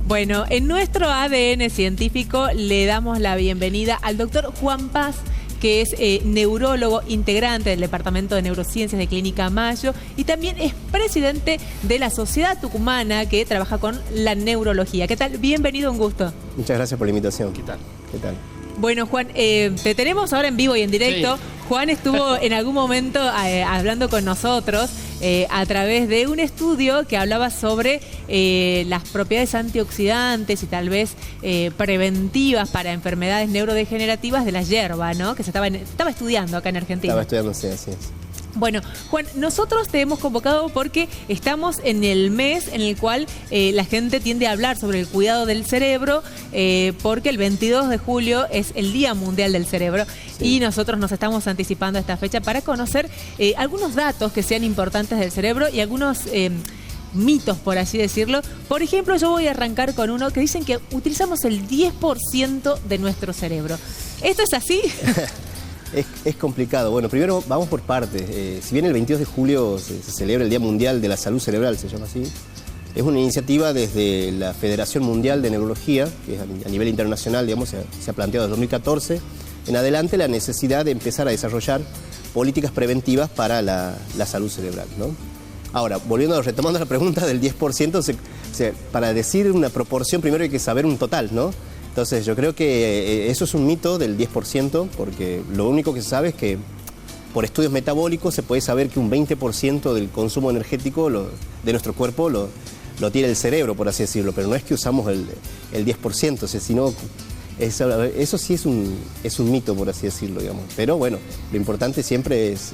Bueno, en nuestro ADN científico le damos la bienvenida al doctor Juan Paz, que es neurólogo integrante del Departamento de Neurociencias de Clínica Mayo y también es presidente de la Sociedad Tucumana que trabaja con la neurología. ¿Qué tal? Bienvenido, un gusto. Muchas gracias por la invitación. ¿Qué tal? ¿Qué tal? Bueno, Juan, te tenemos ahora en vivo y en directo. Sí. Juan estuvo en algún momento hablando con nosotros a través de un estudio que hablaba sobre las propiedades antioxidantes y tal vez preventivas para enfermedades neurodegenerativas de la yerba, ¿no? Que se estaba estudiando acá en Argentina. Estaba estudiando, sí, así es. Bueno, Juan, nosotros te hemos convocado porque estamos en el mes en el cual la gente tiende a hablar sobre el cuidado del cerebro, porque el 22 de julio es el Día Mundial del Cerebro, sí. Y nosotros nos estamos anticipando a esta fecha para conocer algunos datos que sean importantes del cerebro y algunos mitos, por así decirlo. Por ejemplo, yo voy a arrancar con uno que dicen que utilizamos el 10% de nuestro cerebro. ¿Esto es así? Es complicado. Bueno, primero vamos por partes. Si bien el 22 de julio se celebra el Día Mundial de la Salud Cerebral, se llama así, es una iniciativa desde la Federación Mundial de Neurología, que es a nivel internacional, digamos, se ha planteado desde 2014 en adelante la necesidad de empezar a desarrollar políticas preventivas para la salud cerebral, ¿no? Ahora, retomando la pregunta del 10%, para decir una proporción primero hay que saber un total, ¿no? Entonces yo creo que eso es un mito del 10%, porque lo único que se sabe es que por estudios metabólicos se puede saber que un 20% del consumo energético de nuestro cuerpo lo tiene el cerebro, por así decirlo, pero no es que usamos el 10%, o sea, sino eso sí es un mito, por así decirlo, digamos. Pero bueno, lo importante siempre es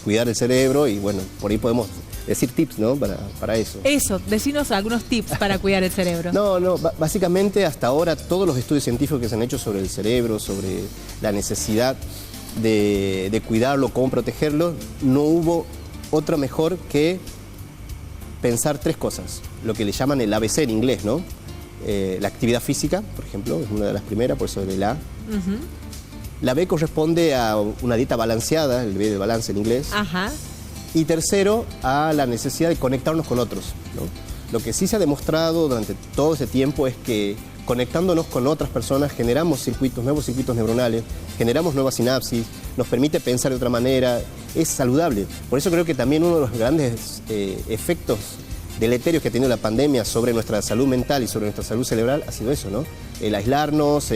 cuidar el cerebro y bueno, por ahí podemos decir tips, ¿no? Para eso. Eso, decinos algunos tips para cuidar el cerebro. No, básicamente hasta ahora todos los estudios científicos que se han hecho sobre el cerebro, sobre la necesidad de cuidarlo, cómo protegerlo, no hubo otra mejor que pensar tres cosas, lo que le llaman el ABC en inglés, ¿no? La actividad física, por ejemplo, es una de las primeras, por eso es el A. La B corresponde a una dieta balanceada, el B de balance en inglés. Ajá. Y tercero, a la necesidad de conectarnos con otros, ¿no? Lo que sí se ha demostrado durante todo ese tiempo es que conectándonos con otras personas generamos nuevos circuitos neuronales, generamos nuevas sinapsis, nos permite pensar de otra manera, es saludable. Por eso creo que también uno de los grandes efectos deleterios que ha tenido la pandemia sobre nuestra salud mental y sobre nuestra salud cerebral ha sido eso, ¿no? El aislarnos,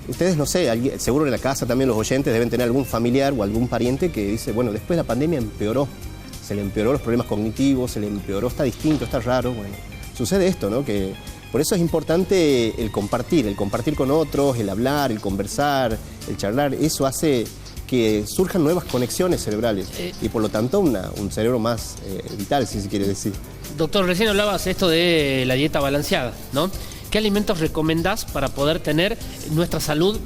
ustedes, no sé, seguro en la casa también los oyentes deben tener algún familiar o algún pariente que dice, bueno, después la pandemia empeoró, se le empeoró los problemas cognitivos, se le empeoró, está distinto, está raro, bueno, sucede esto, ¿no? Que por eso es importante el compartir con otros, el hablar, el conversar, el charlar, eso hace que surjan nuevas conexiones cerebrales y por lo tanto un cerebro más vital, si se quiere decir. Doctor, recién hablabas esto de la dieta balanceada, ¿no? ¿Qué alimentos recomendás para poder tener nuestra salud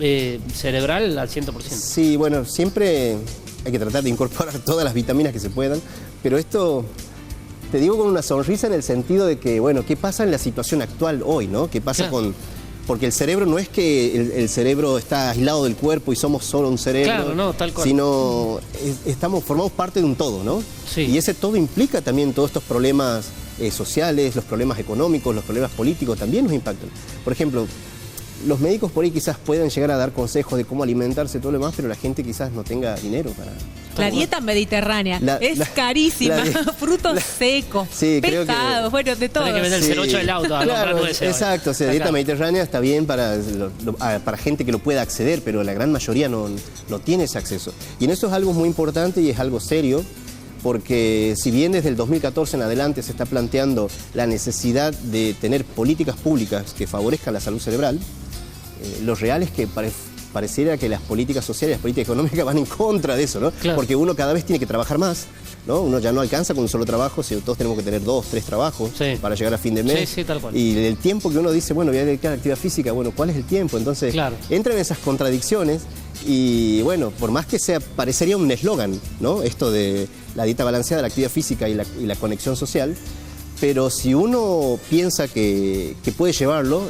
cerebral al 100%? Sí, bueno, siempre hay que tratar de incorporar todas las vitaminas que se puedan, pero esto te digo con una sonrisa en el sentido de que, bueno, ¿qué pasa en la situación actual hoy, no? ¿Qué pasa porque el cerebro no es que el cerebro está aislado del cuerpo y somos solo un cerebro, claro, no, tal cual. Sino formamos parte de un todo, ¿no? Sí. Y ese todo implica también todos estos problemas sociales, los problemas económicos, los problemas políticos también nos impactan. Por ejemplo, los médicos por ahí quizás puedan llegar a dar consejos de cómo alimentarse y todo lo demás, pero la gente quizás no tenga dinero para... La dieta mediterránea es carísima, frutos secos, sí, pescados, bueno, de todo. Tiene que vender el 08 del auto a comprar nueces. Exacto, o sea, la dieta mediterránea está bien para gente que lo pueda acceder, pero la gran mayoría no tiene ese acceso. Y en eso es algo muy importante y es algo serio, porque si bien desde el 2014 en adelante se está planteando la necesidad de tener políticas públicas que favorezcan la salud cerebral, lo real es que pareciera que las políticas sociales y las políticas económicas van en contra de eso, ¿no? Claro. Porque uno cada vez tiene que trabajar más, ¿no? Uno ya no alcanza con un solo trabajo, si todos tenemos que tener 2, 3 trabajos para llegar a fin de mes. Sí, tal cual. Y el tiempo que uno dice, bueno, voy a dedicar a la actividad física, bueno, ¿cuál es el tiempo? Entonces, entran esas contradicciones y, bueno, por más que parecería un eslogan, ¿no? Esto de la dieta balanceada, la actividad física y la conexión social, pero si uno piensa que puede llevarlo,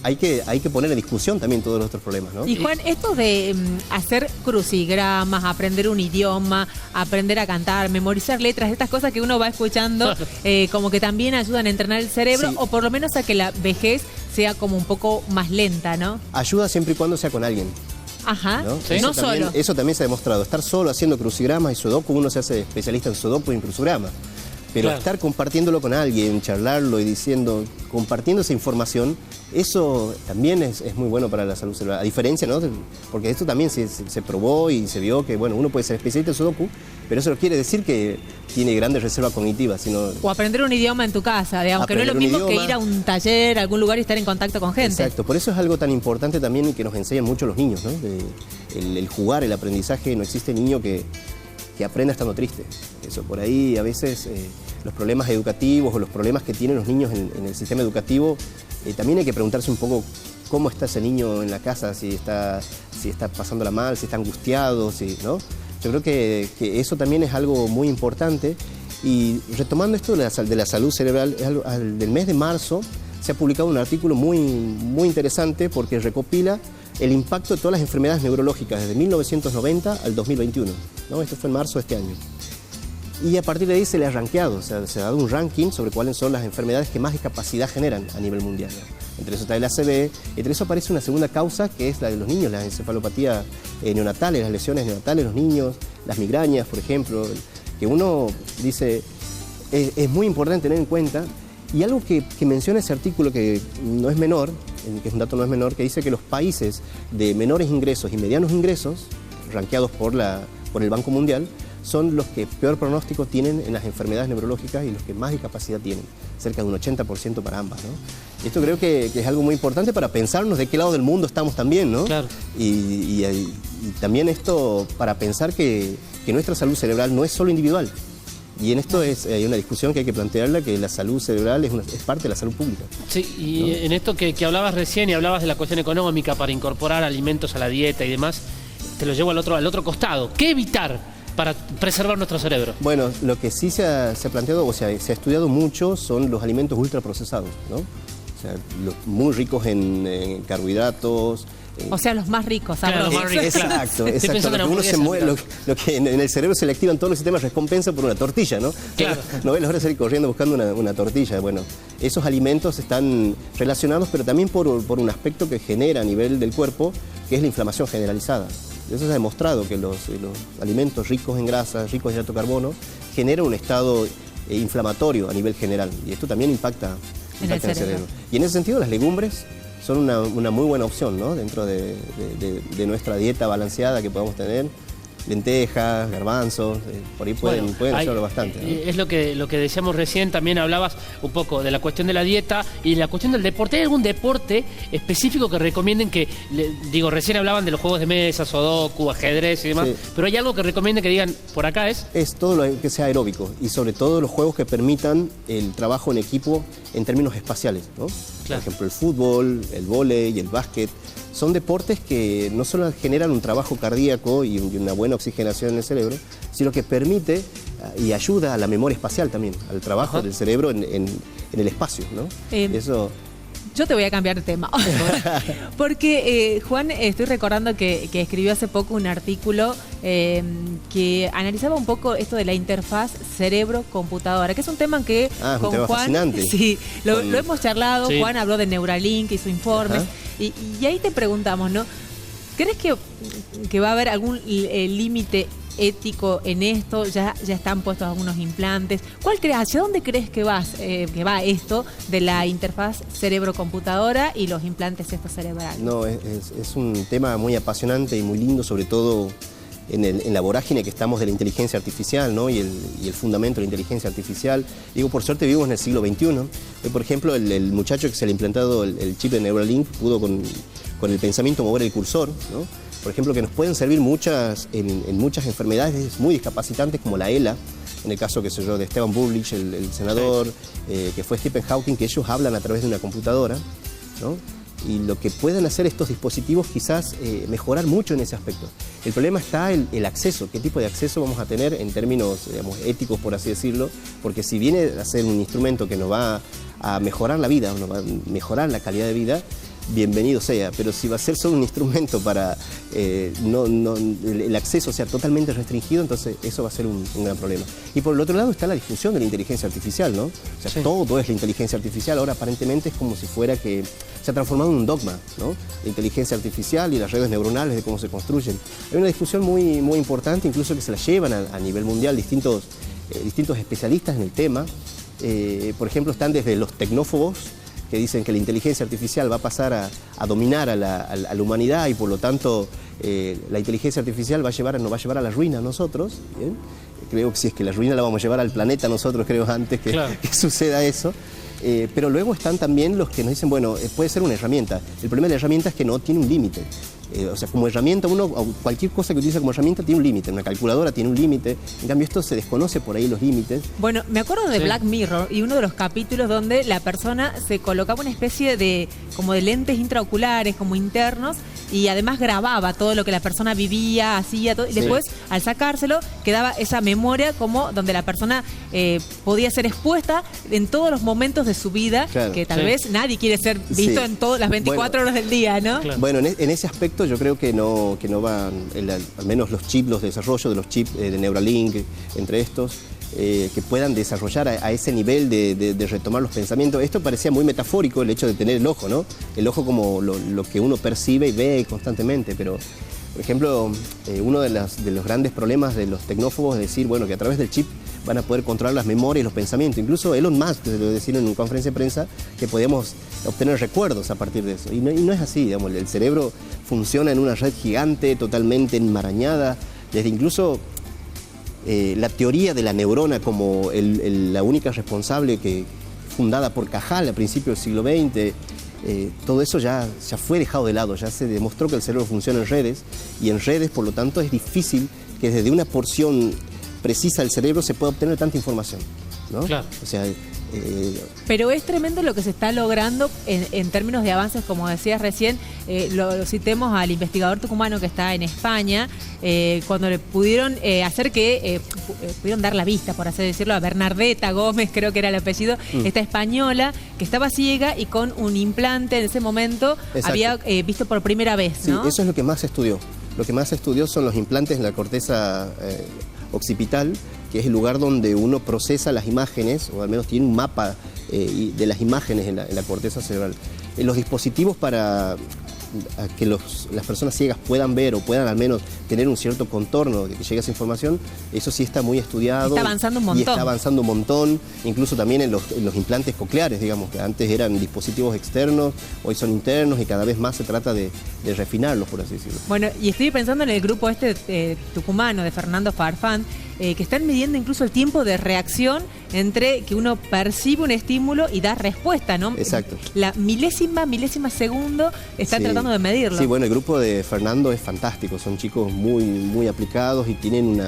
hay que poner en discusión también todos los otros problemas, ¿no? Y Juan, esto de hacer crucigramas, aprender un idioma, aprender a cantar, memorizar letras, estas cosas que uno va escuchando, como que también ayudan a entrenar el cerebro, Sí. o por lo menos a que la vejez sea como un poco más lenta, ¿no? Ayuda siempre y cuando sea con alguien, Ajá, ¿no? Sí. no Eso también, solo. eso también se ha demostrado. Estar solo haciendo crucigramas y sudoku, uno se hace especialista en sudoku y en crucigramas. Pero Claro. estar compartiéndolo con alguien, charlarlo y compartiendo esa información, eso también es muy bueno para la salud cerebral. A diferencia, ¿no? Porque esto también se probó y se vio que, bueno, uno puede ser especialista en sudoku, pero eso no quiere decir que tiene grandes reservas cognitivas, sino... O aprender un idioma en tu casa, digamos, que no es lo Aprender un mismo que idioma. ir a un taller, a algún lugar y estar en contacto con gente. Exacto, por eso es algo tan importante también que nos enseñan mucho los niños, ¿no? El jugar, el aprendizaje, no existe niño que aprenda estando triste. Eso, por ahí a veces los problemas educativos o los problemas que tienen los niños en el sistema educativo, también hay que preguntarse un poco cómo está ese niño en la casa, si está pasándola mal, si está angustiado, ¿no? Yo creo que eso también es algo muy importante. Y retomando esto de la salud cerebral, del mes de marzo se ha publicado un artículo muy, muy interesante porque recopila el impacto de todas las enfermedades neurológicas desde 1990 al 2021, ¿no? Esto fue en marzo de este año. Y a partir de ahí se le ha rankeado, o sea, se ha dado un ranking sobre cuáles son las enfermedades que más discapacidad generan a nivel mundial, ¿no? Entre eso está el ACV, entre eso aparece una segunda causa que es la de los niños, la encefalopatía neonatal, las lesiones neonatales de los niños, las migrañas, por ejemplo, que uno dice, es muy importante tener en cuenta. Y algo que menciona ese artículo que no es menor, que es un dato no es menor, que dice que los países de menores ingresos y medianos ingresos, rankeados por el Banco Mundial, son los que peor pronóstico tienen en las enfermedades neurológicas y los que más discapacidad tienen, cerca de un 80% para ambas, ¿no? Esto creo que es algo muy importante para pensarnos de qué lado del mundo estamos también, ¿no? Claro. Y también esto para pensar que nuestra salud cerebral no es solo individual. Y en esto hay una discusión que hay que plantearla, que la salud cerebral es parte de la salud pública. Sí, y en esto que hablabas recién y hablabas de la cuestión económica para incorporar alimentos a la dieta y demás, te lo llevo al otro costado. ¿Qué evitar para preservar nuestro cerebro? Bueno, lo que sí se ha planteado, o sea, se ha estudiado mucho son los alimentos ultraprocesados, ¿no? O sea, los muy ricos en carbohidratos. O sea, los más ricos, Claro, sabrosos. los más ricos. Exacto, Estoy pensando Lo en que uno se hamburguesas, mueve, lo que en el cerebro se le activan todos los sistemas de recompensa por una tortilla, ¿no? Claro. No ves la hora de salir corriendo buscando una tortilla. Bueno, esos alimentos están relacionados, pero también por un aspecto que genera a nivel del cuerpo, que es la inflamación generalizada. Eso se ha demostrado que los alimentos ricos en grasas, ricos en hidrato de carbono, generan un estado inflamatorio a nivel general. Y esto también impacta En el cerebro. Y en ese sentido, las legumbres son una muy buena opción, ¿no? Dentro de nuestra dieta balanceada que podamos tener. Lentejas, garbanzos, por ahí pueden ayudarlo bastante, ¿no? Es lo que decíamos recién, también hablabas un poco de la cuestión de la dieta y la cuestión del deporte. ¿Hay algún deporte específico que recomienden recién hablaban de los juegos de mesa, sudoku, ajedrez y demás, Sí. pero hay algo que recomienden que digan, por acá es? Es todo lo que sea aeróbico y sobre todo los juegos que permitan el trabajo en equipo en términos espaciales, ¿no? Claro. Por ejemplo, el fútbol, el vóley, el básquet, son deportes que no solo generan un trabajo cardíaco y una buena oxigenación en el cerebro, sino que permite y ayuda a la memoria espacial también, al trabajo del cerebro en el espacio, ¿no? Eso... Yo te voy a cambiar de tema. Porque, Juan, estoy recordando que escribió hace poco un artículo que analizaba un poco esto de la interfaz cerebro-computadora, que es un tema que es un con tema Juan fascinante. sí, lo hemos charlado. Sí. Juan habló de Neuralink, hizo informes. Y ahí te preguntamos, ¿no? ¿Crees que va a haber algún límite ético en esto? Ya están puestos algunos implantes. ¿Hacia dónde crees que va esto de la interfaz cerebro-computadora y los implantes estos cerebrales? No, es un tema muy apasionante y muy lindo, sobre todo en la vorágine que estamos de la inteligencia artificial, ¿no? y el fundamento de la inteligencia artificial. Digo, por suerte vivimos en el siglo XXI. Hoy, por ejemplo, el muchacho que se le ha implantado el chip de Neuralink pudo con el pensamiento mover el cursor, ¿no? Por ejemplo, que nos pueden servir en muchas enfermedades muy discapacitantes como la ELA, en el caso, de Esteban Burbidge, el senador, que fue Stephen Hawking, que ellos hablan a través de una computadora, ¿no? Y lo que pueden hacer estos dispositivos quizás mejorar mucho en ese aspecto. El problema está el acceso, qué tipo de acceso vamos a tener en términos, digamos, éticos, por así decirlo, porque si viene a ser un instrumento que nos va a mejorar la vida, nos va a mejorar la calidad de vida, bienvenido sea, pero si va a ser solo un instrumento para el acceso sea totalmente restringido, entonces eso va a ser un gran problema. Y por el otro lado está la difusión de la inteligencia artificial, ¿no? O sea, sí, todo es la inteligencia artificial, ahora aparentemente es como si fuera que se ha transformado en un dogma, ¿no? La inteligencia artificial y las redes neuronales, de cómo se construyen. Hay una discusión muy, muy importante, incluso que se la llevan a nivel mundial distintos especialistas en el tema. Por ejemplo, están desde los tecnófobos, que dicen que la inteligencia artificial va a pasar a dominar a la humanidad y por lo tanto la inteligencia artificial nos va a llevar a la ruina a nosotros. ¿Bien? Creo que si es que la ruina la vamos a llevar al planeta nosotros, creo, antes que suceda eso. Pero luego están también los que nos dicen, bueno, puede ser una herramienta. El problema de la herramienta es que no tiene un límite. O sea, como herramienta, cualquier cosa que utiliza como herramienta tiene un límite. Una calculadora tiene un límite. En cambio, esto se desconoce por ahí los límites. Bueno, me acuerdo de Black Mirror y uno de los capítulos donde la persona se colocaba una especie de como de lentes intraoculares, como internos, y además grababa todo lo que la persona vivía, hacía, todo, y después, al sacárselo, quedaba esa memoria como donde la persona podía ser expuesta en todos los momentos de su vida, que tal vez nadie quiere ser visto en todas las 24 horas del día, ¿no? Bueno, en ese aspecto yo creo que no van, al menos los chips, los desarrollos de los chips de Neuralink, entre estos, que puedan desarrollar a ese nivel de retomar los pensamientos. Esto parecía muy metafórico, el hecho de tener el ojo, ¿no? El ojo como lo que uno percibe y ve constantemente, pero, por ejemplo, uno de los grandes problemas de los tecnófobos es decir, bueno, que a través del chip van a poder controlar las memorias y los pensamientos. Incluso Elon Musk lo decía en una conferencia de prensa que podíamos obtener recuerdos a partir de eso. Y no es así, digamos, el cerebro funciona en una red gigante, totalmente enmarañada, desde incluso la teoría de la neurona como la única responsable fundada por Cajal a principios del siglo XX, todo eso ya fue dejado de lado, ya se demostró que el cerebro funciona en redes, y en redes, por lo tanto, es difícil que desde una porción precisa del cerebro se pueda obtener tanta información, ¿no? Claro. O sea, pero es tremendo lo que se está logrando en términos de avances, como decías recién. Lo citemos al investigador tucumano que está en España, cuando le pudieron hacer pudieron dar la vista, por así decirlo, a Bernardeta Gómez, creo que era el apellido, esta española que estaba ciega y con un implante en ese momento había visto por primera vez, ¿no? Sí, eso es lo que más se estudió. Lo que más se estudió son los implantes en la corteza occipital, que es el lugar donde uno procesa las imágenes, o al menos tiene un mapa de las imágenes en la corteza cerebral. Los dispositivos para que las personas ciegas puedan ver o puedan al menos tener un cierto contorno de que llegue esa información, eso sí está muy estudiado. Está avanzando un montón. Y está avanzando un montón, incluso también en los implantes cocleares, digamos, que antes eran dispositivos externos, hoy son internos y cada vez más se trata de refinarlos, por así decirlo. Bueno, y estoy pensando en el grupo tucumano de Fernando Farfán, que están midiendo incluso el tiempo de reacción entre que uno percibe un estímulo y da respuesta, ¿no? Exacto. La milésima segundo están tratando de medirlo. Sí, bueno, el grupo de Fernando es fantástico, son chicos muy, muy aplicados y tienen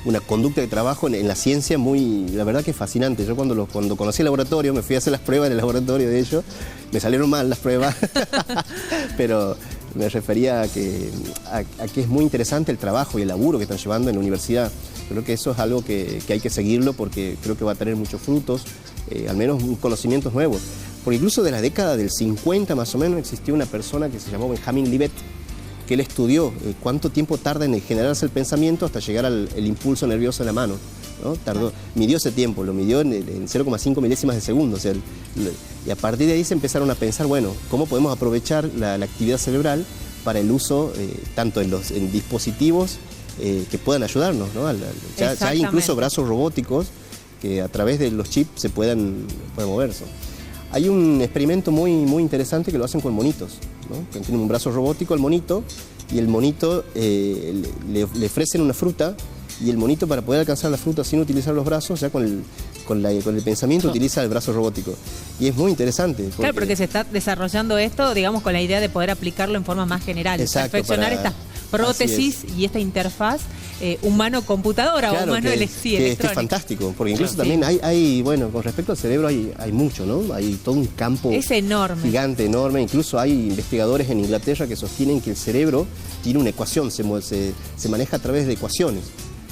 una conducta de trabajo en la ciencia muy, la verdad que fascinante. Yo cuando conocí el laboratorio, me fui a hacer las pruebas en el laboratorio de ellos, me salieron mal las pruebas, pero me refería a que es muy interesante el trabajo y el laburo que están llevando en la universidad. Creo que eso es algo que hay que seguirlo porque creo que va a tener muchos frutos, al menos conocimientos nuevos. Porque incluso de la década del 50 más o menos existió una persona que se llamó Benjamin Libet, que él estudió cuánto tiempo tarda en generarse el pensamiento hasta llegar al impulso nervioso en la mano, ¿no? Midió ese tiempo, lo midió en 0,5 milésimas de segundo. O sea, y a partir de ahí se empezaron a pensar, bueno, ¿cómo podemos aprovechar la actividad cerebral para el uso tanto en dispositivos que puedan ayudarnos, ¿no? Ya hay incluso brazos robóticos que a través de los chips se pueden moverse. Hay un experimento muy, muy interesante que lo hacen con monitos, ¿no? Que tienen un brazo robótico al monito y el monito le ofrecen una fruta y el monito, para poder alcanzar la fruta sin utilizar los brazos, ya con el pensamiento utiliza el brazo robótico. Y es muy interesante. Claro, porque se está desarrollando esto, digamos, con la idea de poder aplicarlo en forma más general. Exacto, perfeccionar estas prótesis y esta interfaz humano-computadora, claro, o humano-electrónica. Que es fantástico, porque incluso también hay, bueno, con respecto al cerebro hay mucho, ¿no? Hay todo un campo gigante, enorme. Incluso hay investigadores en Inglaterra que sostienen que el cerebro tiene una ecuación, se maneja a través de ecuaciones,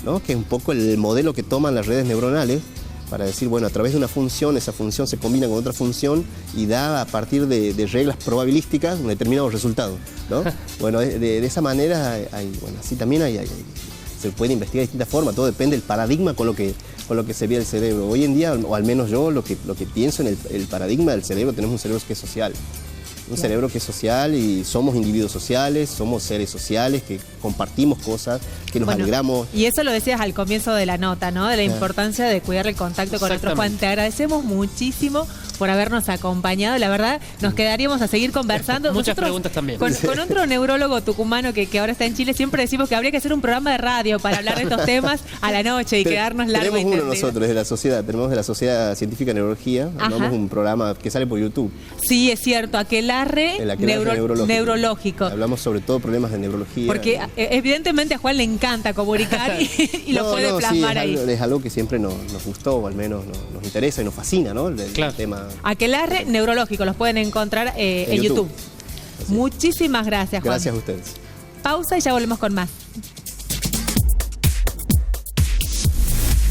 ¿no? Que es un poco el modelo que toman las redes neuronales para decir, bueno, a través de una función, esa función se combina con otra función y da a partir de reglas probabilísticas un determinado resultado, ¿no? Bueno, de esa manera bueno, así también se puede investigar de distintas formas, todo depende del paradigma con lo que se ve el cerebro. Hoy en día, o al menos yo, lo que pienso en el paradigma del cerebro, tenemos un cerebro que es social. Un cerebro que es social y somos individuos sociales, somos seres sociales que compartimos cosas, que nos alegramos. Y eso lo decías al comienzo de la nota, ¿no? De la importancia de cuidar el contacto con otros. Juan, te agradecemos muchísimo por habernos acompañado. La verdad, nos quedaríamos a seguir conversando. Muchas preguntas también. Con otro neurólogo tucumano que ahora está en Chile, siempre decimos que habría que hacer un programa de radio para hablar de estos temas a la noche y quedarnos largo. Tenemos uno nosotros de la sociedad, tenemos de la Sociedad Científica de Neurología, tenemos un programa que sale por YouTube. Sí, es cierto, aquelarre neurológico. Hablamos sobre todo problemas de neurología. Porque evidentemente a Juan le encanta comunicar y lo puede plasmar ahí. Es algo que siempre nos gustó, o al menos nos interesa y nos fascina, ¿no? El tema. Aquelarre neurológico, los pueden encontrar en YouTube. Muchísimas gracias, Juan. Gracias a ustedes. Pausa y ya volvemos con más.